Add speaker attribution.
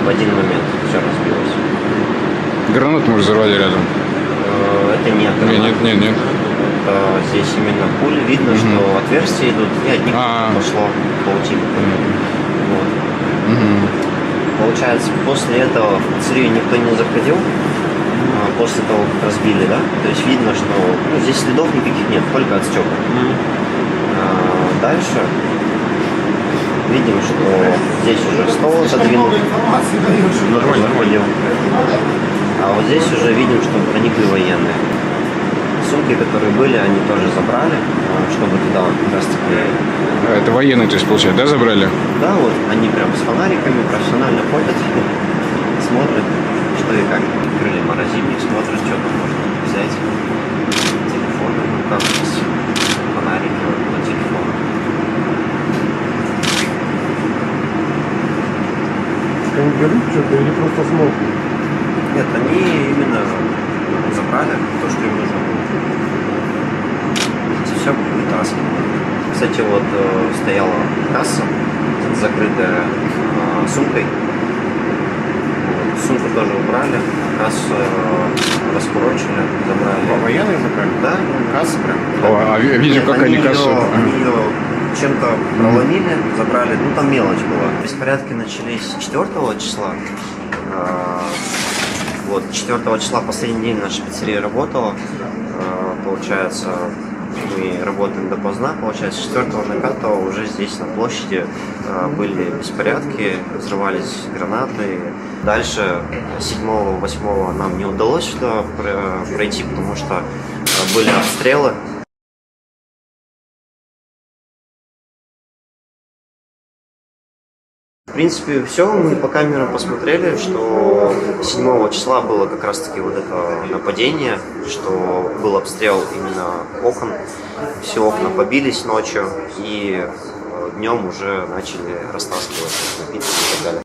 Speaker 1: в один момент все разбилось.
Speaker 2: Гранату, может, взорвали рядом?
Speaker 1: Это не гранат.
Speaker 2: Нет.
Speaker 1: Здесь именно пули. Видно, что отверстия идут, и от них пошло паутина. Вот. Получается, после этого в пиццерию никто не заходил, после того, как разбили, да? То есть видно, что здесь следов никаких нет, только от стекол. Дальше видим, что здесь уже стол задвинут, заходил. А вот здесь уже видим, что проникли военные. Сумки, которые были, они тоже забрали, чтобы туда как раз таки...
Speaker 2: Это военные, то есть, получается, да, забрали?
Speaker 1: Да, вот они прям с фонариками профессионально ходят, смотрят, что и как. Открыли морозильник, смотрят, что там можно взять. Телефоны, как здесь фонарики на телефонах.
Speaker 3: Они берут что-то или просто смотрят?
Speaker 1: Нет, они именно забрали то, что им нужно было. Все вытаскивали. Кстати, вот стояла касса, закрытая сумкой. Вот, сумку тоже убрали, кассу раскурочили, забрали.
Speaker 3: Военные забрали?
Speaker 1: Да, касса прям.
Speaker 2: О, а видим, как они кассу...
Speaker 1: Они ее чем-то проломили, забрали. Ну, там мелочь была. Беспорядки начались 4 числа. Вот, 4 числа последний день наша пиццерия работала. Получается, мы работаем допоздна. Получается, с 4 на 5 уже здесь на площади были беспорядки, взрывались гранаты. Дальше 7-8 нам не удалось сюда пройти, потому что были обстрелы. В принципе, все, мы по камерам посмотрели, что 7 числа было как раз-таки вот это нападение, что был обстрел именно окон, все окна побились ночью, и днем уже начали растаскивать напитки и так далее.